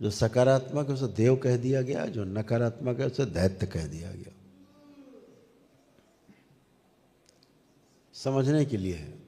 जो सकारात्मक है उसे देव कह दिया गया, जो नकारात्मक है उसे दैत्य कह दिया गया। समझने के लिए है।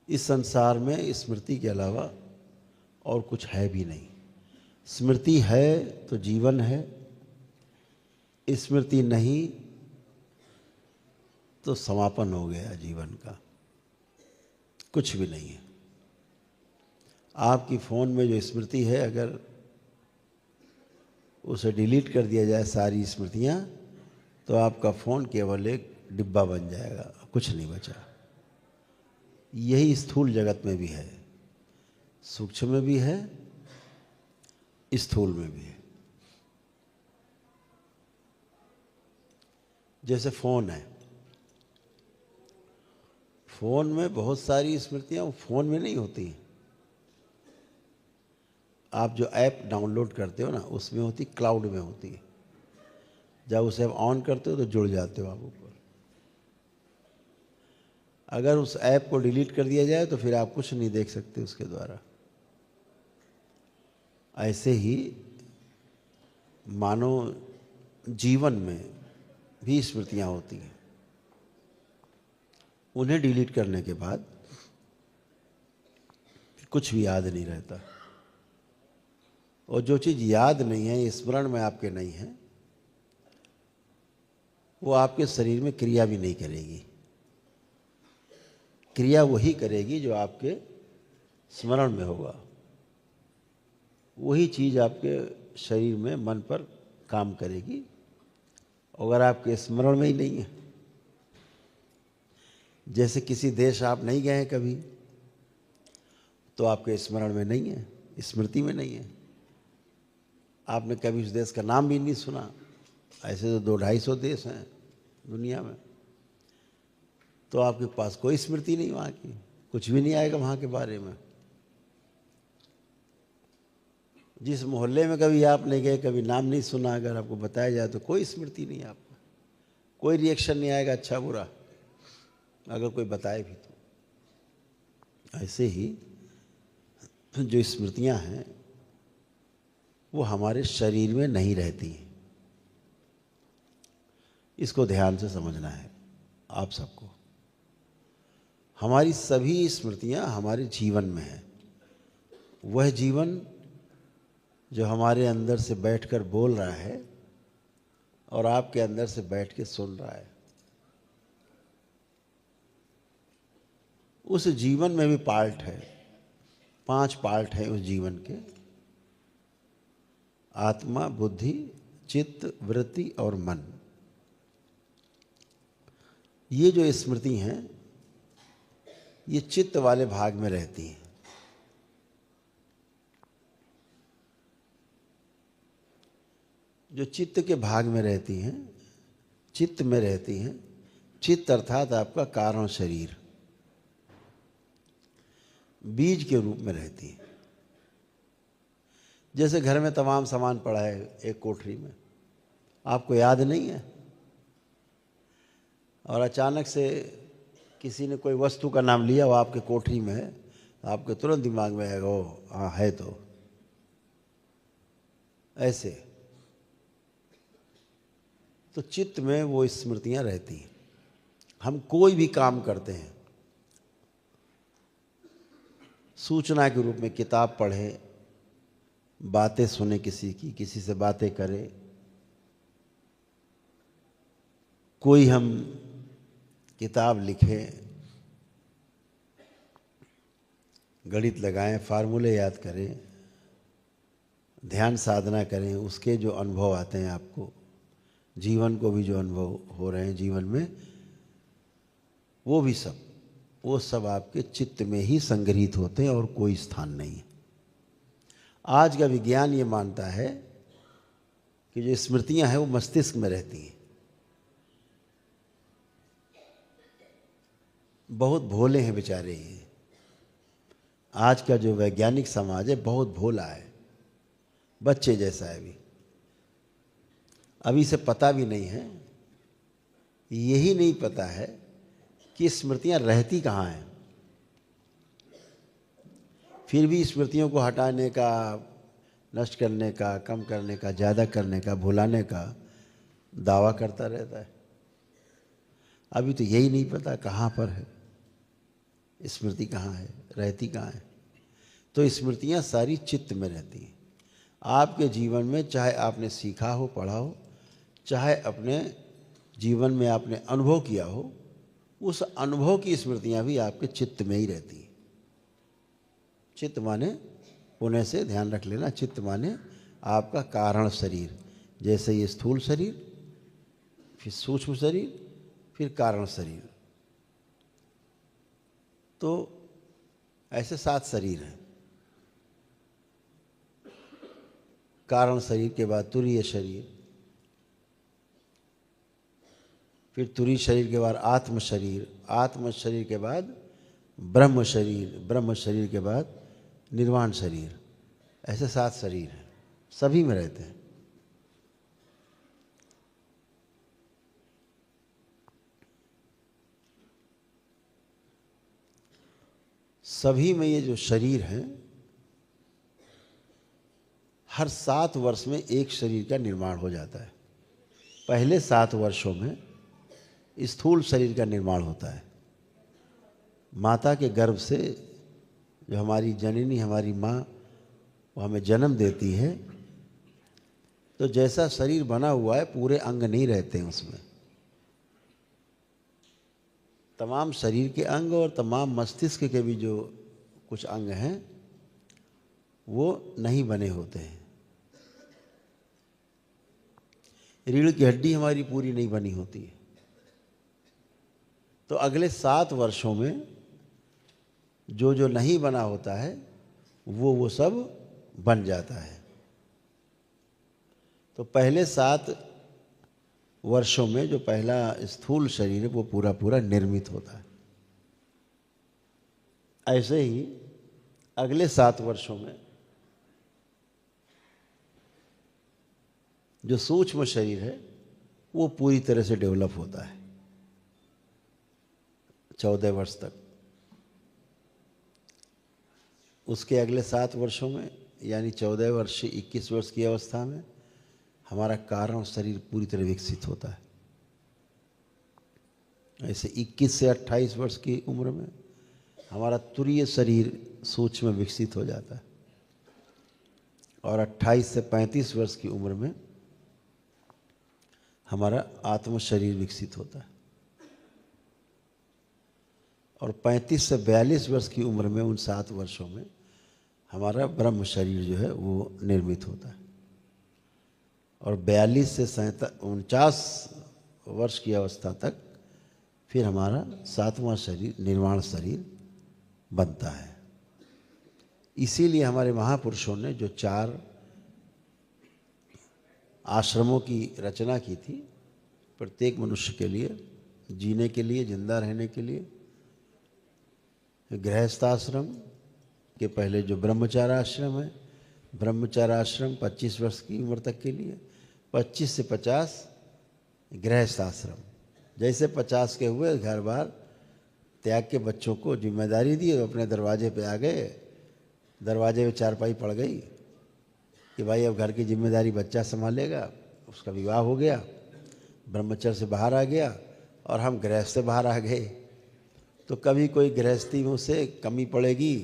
इस संसार में स्मृति के अलावा और कुछ है भी नहीं। स्मृति है तो जीवन है, स्मृति नहीं तो समापन हो गया जीवन का, कुछ भी नहीं है। आपकी फ़ोन में जो स्मृति है, अगर उसे डिलीट कर दिया जाए सारी स्मृतियाँ, तो आपका फ़ोन केवल एक डिब्बा बन जाएगा, कुछ नहीं बचा। यही स्थूल जगत में भी है, सूक्ष्म में भी है, स्थूल में भी है। जैसे फ़ोन है, फ़ोन में बहुत सारी स्मृतियाँ फ़ोन में नहीं होती। आप जो ऐप डाउनलोड करते हो ना, उसमें होती, क्लाउड में होती है। जब उसे आप ऑन करते हो तो जुड़ जाते हो आप ऊपर। अगर उस ऐप को डिलीट कर दिया जाए तो फिर आप कुछ नहीं देख सकते उसके द्वारा। ऐसे ही मानो जीवन में भी स्मृतियाँ होती हैं, उन्हें डिलीट करने के बाद कुछ भी याद नहीं रहता। और जो चीज़ याद नहीं है, स्मरण में आपके नहीं है, वो आपके शरीर में क्रिया भी नहीं करेगी। क्रिया वही करेगी जो आपके स्मरण में होगा। वही चीज़ आपके शरीर में, मन पर काम करेगी। अगर आपके स्मरण में ही नहीं है, जैसे किसी देश आप नहीं गए हैं कभी, तो आपके स्मरण में नहीं है, स्मृति में नहीं है, आपने कभी उस देश का नाम भी नहीं सुना। ऐसे तो 200-250 देश हैं दुनिया में, तो आपके पास कोई स्मृति नहीं वहाँ की, कुछ भी नहीं आएगा वहाँ के बारे में। जिस मोहल्ले में कभी आप नहीं गए, कभी नाम नहीं सुना, अगर आपको बताया जाए तो कोई स्मृति नहीं आपको, कोई रिएक्शन नहीं आएगा, अच्छा बुरा, अगर कोई बताए भी तो। ऐसे ही जो स्मृतियाँ हैं वो हमारे शरीर में नहीं रहती। इसको ध्यान से समझना है आप सबको। हमारी सभी स्मृतियाँ हमारे जीवन में हैं। वह जीवन जो हमारे अंदर से बैठकर बोल रहा है और आपके अंदर से बैठ के सुन रहा है। उस जीवन में भी पार्ट है, 5 पार्ट हैं उस जीवन के: आत्मा, बुद्धि, चित्त, वृत्ति और मन। ये जो स्मृति हैं ये चित्त वाले भाग में रहती हैं। जो चित्त के भाग में रहती हैं, चित्त में रहती हैं, चित्त अर्थात आपका कारण शरीर, बीज के रूप में रहती है। जैसे घर में तमाम सामान पड़ा है एक कोठरी में, आपको याद नहीं है, और अचानक से किसी ने कोई वस्तु का नाम लिया, वो आपके कोठरी में है, आपके तुरंत दिमाग में आएगा ओ हाँ है। तो ऐसे तो चित्त में वो स्मृतियाँ रहती हैं। हम कोई भी काम करते हैं, सूचना के रूप में किताब पढ़े, बातें सुने किसी की, किसी से बातें करें, कोई हम किताब लिखें, गणित लगाएं, फार्मूले याद करें, ध्यान साधना करें, उसके जो अनुभव आते हैं आपको, जीवन को भी जो अनुभव हो रहे हैं जीवन में, वो सब आपके चित्त में ही संग्रहित होते हैं और कोई स्थान नहीं है। आज का विज्ञान ये मानता है कि जो स्मृतियां हैं वो मस्तिष्क में रहती हैं। बहुत भोले हैं बेचारे ये। आज का जो वैज्ञानिक समाज है बहुत भोला है, बच्चे जैसा है। अभी से पता भी नहीं है, यही नहीं पता है कि स्मृतियां रहती कहाँ हैं। फिर भी स्मृतियों को हटाने का, नष्ट करने का, कम करने का, ज़्यादा करने का, भुलाने का दावा करता रहता है। अभी तो यही नहीं पता कहाँ पर है स्मृति, कहाँ है, रहती कहाँ है। तो स्मृतियाँ सारी चित्त में रहती हैं। आपके जीवन में चाहे आपने सीखा हो, पढ़ा हो, चाहे अपने जीवन में आपने अनुभव किया हो, उस अनुभव की स्मृतियाँ भी आपके चित्त में ही रहती हैं। चित्त माने, पुण्य से ध्यान रख लेना, चित्त माने आपका कारण शरीर। जैसे ये स्थूल शरीर, फिर सूक्ष्म शरीर, फिर कारण शरीर, तो ऐसे 7 शरीर हैं। कारण शरीर के बाद तुरीय शरीर, फिर तुरीय शरीर के बाद आत्म शरीर, आत्म शरीर के बाद ब्रह्म शरीर, ब्रह्म शरीर के बाद निर्वाण शरीर। ऐसे 7 शरीर हैं, सभी में रहते हैं। सभी में ये जो शरीर हैं, हर 7 वर्ष में एक शरीर का निर्माण हो जाता है। पहले 7 वर्षों में स्थूल शरीर का निर्माण होता है। माता के गर्भ से जो हमारी जननी, हमारी माँ, वो हमें जन्म देती है, तो जैसा शरीर बना हुआ है पूरे अंग नहीं रहते हैं उसमें। तमाम शरीर के अंग और तमाम मस्तिष्क के भी जो कुछ अंग हैं वो नहीं बने होते हैं। रीढ़ की हड्डी हमारी पूरी नहीं बनी होती है। तो अगले 7 वर्षों में जो जो नहीं बना होता है वो सब बन जाता है। तो पहले 7 वर्षों में जो पहला स्थूल शरीर है वो पूरा पूरा निर्मित होता है। ऐसे ही अगले 7 वर्षों में जो सूक्ष्म शरीर है वो पूरी तरह से डेवलप होता है 14 वर्ष तक। उसके अगले 7 वर्षों में यानी 14 वर्ष से 21 वर्ष की अवस्था में हमारा कारण शरीर पूरी तरह विकसित होता है। ऐसे 21 से 28 वर्ष की उम्र में हमारा तुरीय शरीर सूक्ष्म विकसित हो जाता है और 28 से 35 वर्ष की उम्र में हमारा आत्म शरीर विकसित होता है और 35 से 42 वर्ष की उम्र में उन 7 वर्षों में हमारा ब्रह्म शरीर जो है वो निर्मित होता है और 42 से 49 वर्ष की अवस्था तक फिर हमारा 7वां शरीर निर्वाण शरीर बनता है। इसीलिए हमारे महापुरुषों ने जो 4 आश्रमों की रचना की थी प्रत्येक मनुष्य के लिए, जीने के लिए, जिंदा रहने के लिए, गृहस्थाश्रम के पहले जो ब्रह्मचार्य आश्रम है, ब्रह्मचार्य आश्रम 25 वर्ष की उम्र तक के लिए, 25 से 50 गृहस्थ आश्रम। जैसे 50 के हुए घर बार त्याग के बच्चों को जिम्मेदारी दी और अपने दरवाजे पे आ गए। दरवाजे में चारपाई पड़ गई कि भाई अब घर की जिम्मेदारी बच्चा संभालेगा। उसका विवाह हो गया, ब्रह्मचर्य से बाहर आ गया और हम गृहस्थ से बाहर आ गए। तो कभी कोई गृहस्थी में उसे कमी पड़ेगी,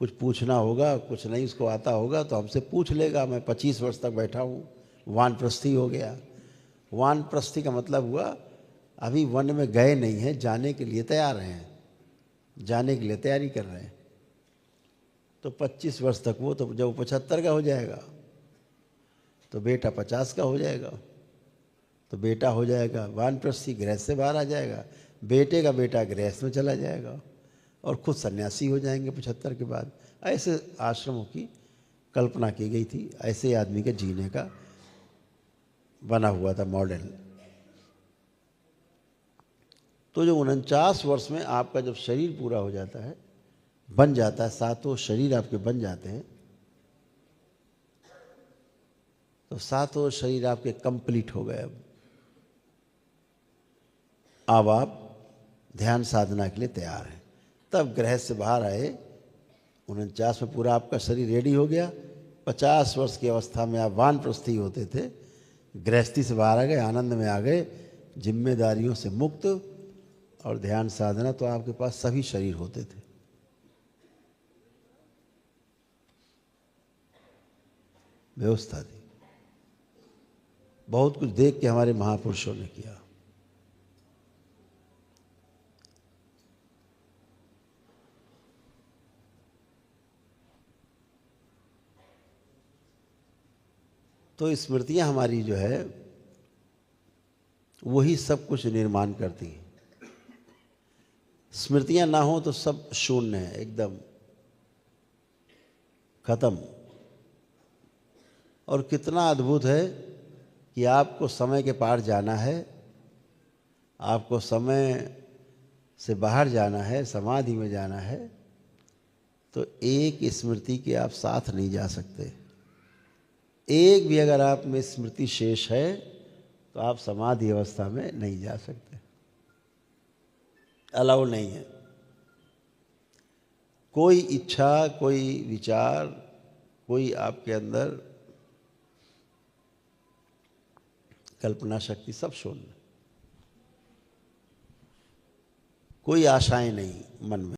कुछ पूछना होगा, कुछ नहीं उसको आता होगा तो हमसे पूछ लेगा। मैं 25 वर्ष तक बैठा हूँ, वानप्रस्थी हो गया। वानप्रस्थी का मतलब हुआ अभी वन में गए नहीं हैं, जाने के लिए तैयार हैं, जाने के लिए तैयारी कर रहे हैं। तो 25 वर्ष तक वो, तो जब 75 का हो जाएगा तो बेटा 50 का हो जाएगा, तो बेटा हो जाएगा वानप्रस्थी, गृहस्थ से बाहर आ जाएगा। बेटे का बेटा गृहस्थ में चला जाएगा और खुद सन्यासी हो जाएंगे 75 के बाद। ऐसे आश्रमों की कल्पना की गई थी, ऐसे आदमी के जीने का बना हुआ था मॉडल। तो जो 49 वर्ष में आपका जब शरीर पूरा हो जाता है, बन जाता है, 7 शरीर आपके बन जाते हैं, तो 7 शरीर आपके कंप्लीट हो गए। अब आप ध्यान साधना के लिए तैयार हैं। तब गृह से बाहर आए 49 में पूरा आपका शरीर रेडी हो गया, 50 वर्ष की अवस्था में आप वानप्रस्थी होते थे, गृहस्थी से बाहर आ गए, आनंद में आ गए, जिम्मेदारियों से मुक्त और ध्यान साधना, तो आपके पास सभी शरीर होते थे। व्यवस्था थी, बहुत कुछ देख के हमारे महापुरुषों ने किया। तो स्मृतियां हमारी जो है वही सब कुछ निर्माण करती हैं। स्मृतियां ना हो तो सब शून्य है, एकदम खत्म। और कितना अद्भुत है कि आपको समय के पार जाना है, आपको समय से बाहर जाना है, समाधि में जाना है, तो एक स्मृति के आप साथ नहीं जा सकते। एक भी अगर आप में स्मृति शेष है तो आप समाधि अवस्था में नहीं जा सकते, अलाउ नहीं है। कोई इच्छा, कोई विचार, कोई आपके अंदर कल्पना शक्ति, सब शून्य, कोई आशाएं नहीं मन में।